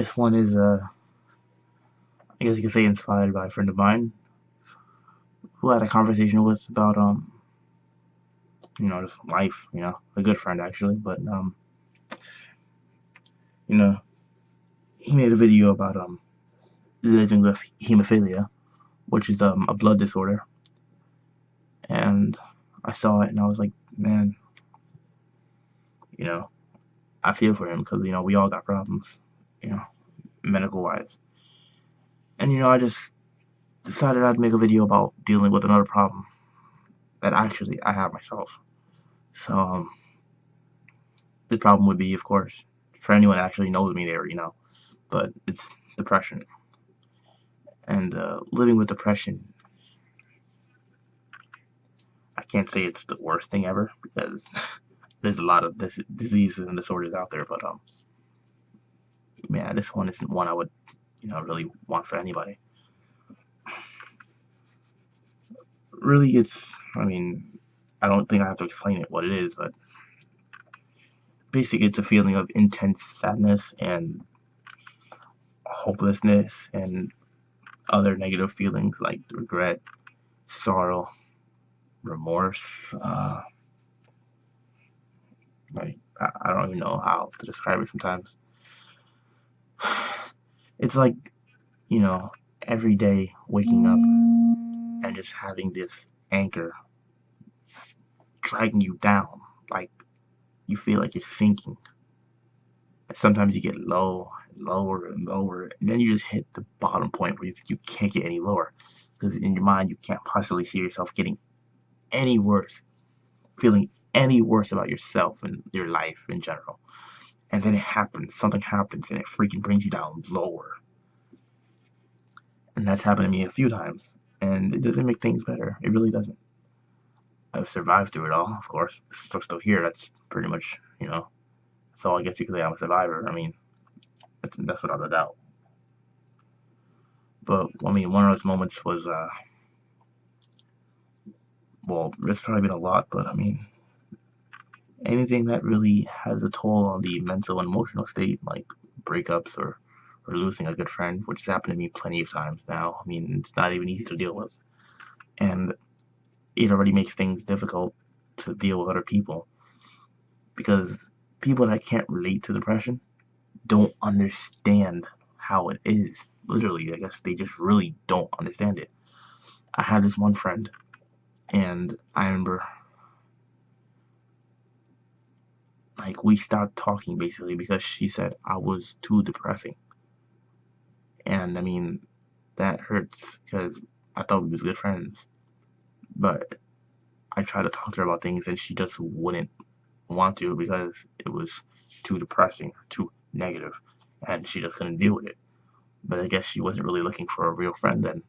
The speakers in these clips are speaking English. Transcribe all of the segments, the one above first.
This one is, I guess you could say, inspired by a friend of mine who I had a conversation with about, just life. A good friend actually, but you know, he made a video about living with hemophilia, which is a blood disorder, and I saw it and I was like, man, you know, I feel for him because we all got problems, you know, medical wise, and I just decided I'd make a video about dealing with another problem that actually I have myself. So the problem would be, of course, for anyone that actually knows me, they already know, but it's depression. And living with depression, I can't say it's the worst thing ever because there's a lot of diseases and disorders out there, but man, this one isn't one I would really want for anybody. Really, I don't think I have to explain it what it is, but basically it's a feeling of intense sadness and hopelessness and other negative feelings like regret, sorrow, remorse. I don't even know how to describe it sometimes. It's like, every day waking up and just having this anchor dragging you down. Like you feel like you're sinking. And sometimes you get low, and lower, and lower, and then you just hit the bottom point where you can't get any lower. Because in your mind, you can't possibly see yourself getting any worse, feeling any worse about yourself and your life in general. And then it happens, something happens, and it freaking brings you down lower. And that's happened to me a few times. And it doesn't make things better. It really doesn't. I've survived through it all, of course. So I'm still here. That's pretty much, so I guess you could say I'm a survivor. That's without a doubt. But one of those moments was, well, there's probably been a lot, but anything that really has a toll on the mental and emotional state, like breakups or losing a good friend, which has happened to me plenty of times now. It's not even easy to deal with, and it already makes things difficult to deal with other people because people that can't relate to depression don't understand how it is. Literally, I guess they just really don't understand it. I had this one friend, and I remember, like, we stopped talking basically because she said I was too depressing. And that hurts because I thought we was good friends. But I tried to talk to her about things and she just wouldn't want to because it was too depressing, too negative, and she just couldn't deal with it. But I guess she wasn't really looking for a real friend then.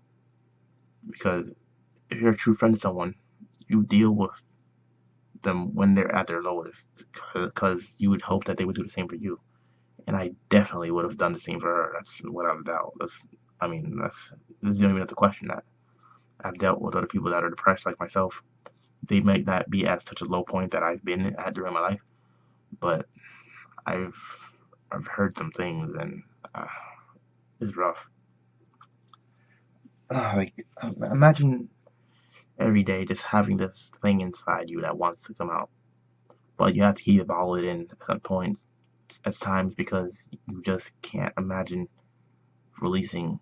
Because if you're a true friend to someone, you deal with them when they're at their lowest because you would hope that they would do the same for you. And I definitely would have done the same for her. That's without a doubt. You don't even have to question that. I've dealt with other people that are depressed like myself. They might not be at such a low point that I've been at during my life, but I've heard some things and it's rough. Imagine every day just having this thing inside you that wants to come out, but you have to keep it bottled in at some points, at times, because you just can't imagine releasing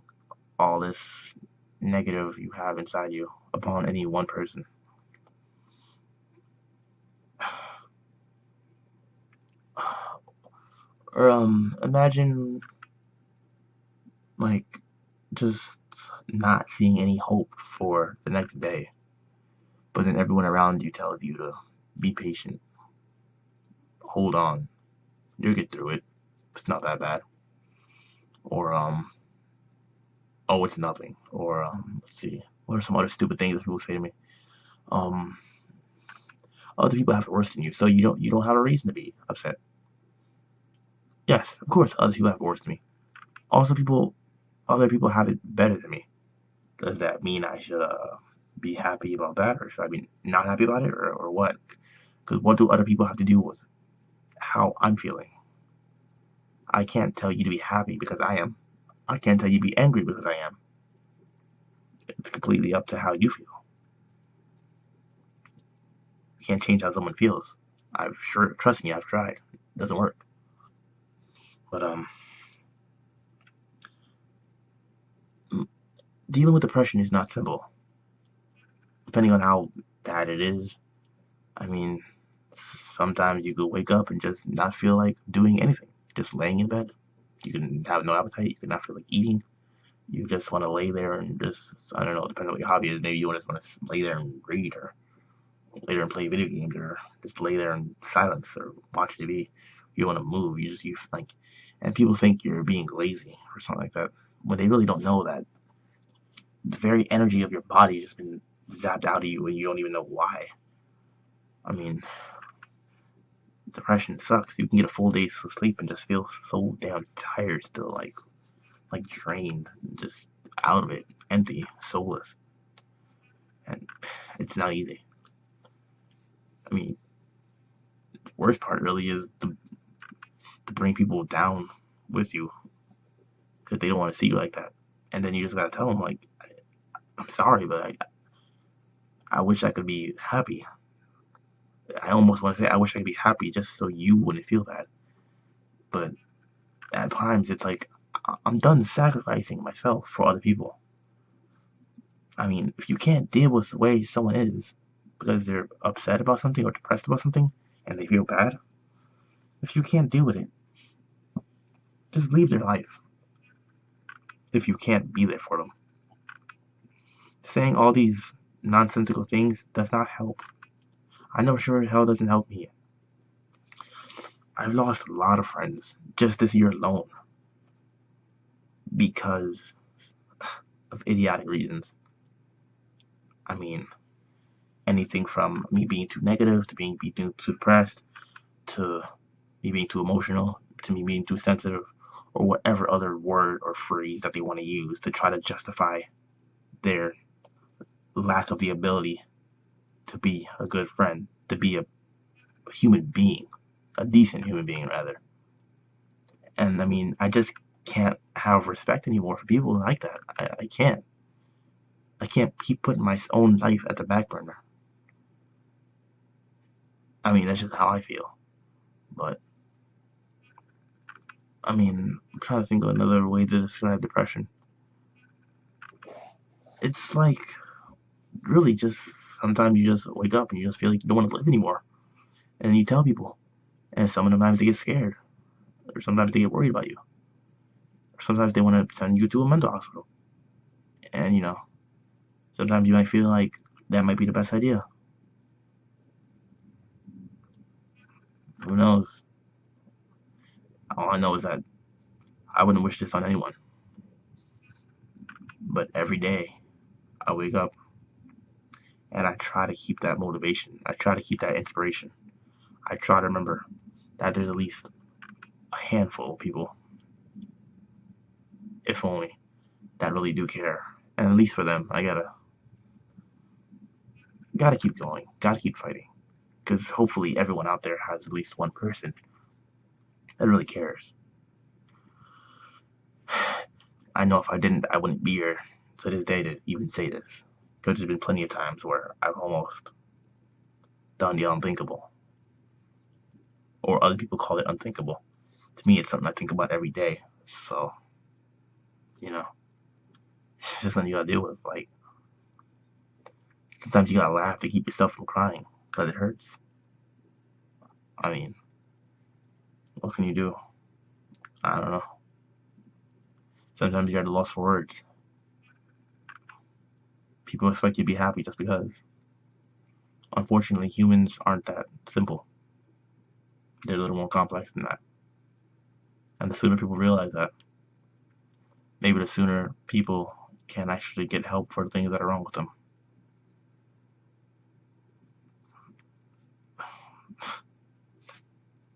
all this negative you have inside you upon any one person. Or imagine like just not seeing any hope for the next day, but then everyone around you tells you to be patient, hold on, you'll get through it. It's not that bad. Or oh, it's nothing. Or let's see, what are some other stupid things that people say to me? Um, Other people have it worse than you, so you don't have a reason to be upset. Yes, of course, other people have it worse than me. Also, other people have it better than me. Does that mean I should be happy about that, or should I be not happy about it, or what? Because what do other people have to do with how I'm feeling? I can't tell you to be happy because I am. I can't tell you to be angry because I am. It's completely up to how you feel. You can't change how someone feels. I'm sure, trust me, I've tried. It doesn't work. But dealing with depression is not simple. Depending on how bad it is, I mean, sometimes you could wake up and just not feel like doing anything, just laying in bed. You can have no appetite. You can not feel like eating. You just want to lay there and just, I don't know, depending on what your hobby is. Maybe you just want to lay there and read, or lay there and play video games, or just lay there in silence or watch TV. You want to move. You like, and people think you're being lazy or something like that, when they really don't know that the very energy of your body has been zapped out of you and you don't even know why. I mean, depression sucks. You can get a full day's sleep and just feel so damn tired still, like drained, just out of it, empty, soulless, and it's not easy. I mean, the worst part really is to bring people down with you because they don't want to see you like that, and then you just gotta tell them like, I'm sorry, but I wish I could be happy. I almost want to say I wish I could be happy just so you wouldn't feel that, but at times it's like I'm done sacrificing myself for other people. I mean, if you can't deal with the way someone is because they're upset about something or depressed about something and they feel bad, if you can't deal with it, just leave their life if you can't be there for them. Saying all these nonsensical things does not help. I know sure hell doesn't help me. I've lost a lot of friends just this year alone because of idiotic reasons. I mean, anything from me being too negative to being too depressed to me being too emotional to me being too sensitive, or whatever other word or phrase that they want to use to try to justify their lack of the ability to be a good friend, to be a human being, a decent human being rather. And I mean, I just can't have respect anymore for people like that. I can't. I can't keep putting my own life at the back burner. I mean, that's just how I feel. But I mean, I'm trying to think of another way to describe depression. It's like really just sometimes you just wake up and you just feel like you don't want to live anymore. And you tell people. And sometimes they get scared. Or sometimes they get worried about you. Or sometimes they want to send you to a mental hospital. And sometimes you might feel like that might be the best idea. Who knows? All I know is that I wouldn't wish this on anyone. But every day I wake up and I try to keep that motivation. I try to keep that inspiration. I try to remember that there's at least a handful of people, if only, that really do care. And at least for them, I gotta keep going, gotta keep fighting. Because hopefully everyone out there has at least one person that really cares. I know if I didn't, I wouldn't be here to this day to even say this. Because there's been plenty of times where I've almost done the unthinkable. Or other people call it unthinkable. To me, it's something I think about every day. So, it's just something you gotta deal with. Like, sometimes you gotta laugh to keep yourself from crying because it hurts. I mean, what can you do? I don't know. Sometimes you're at a loss for words. People expect you to be happy just because. Unfortunately, humans aren't that simple. They're a little more complex than that. And the sooner people realize that, maybe the sooner people can actually get help for the things that are wrong with them.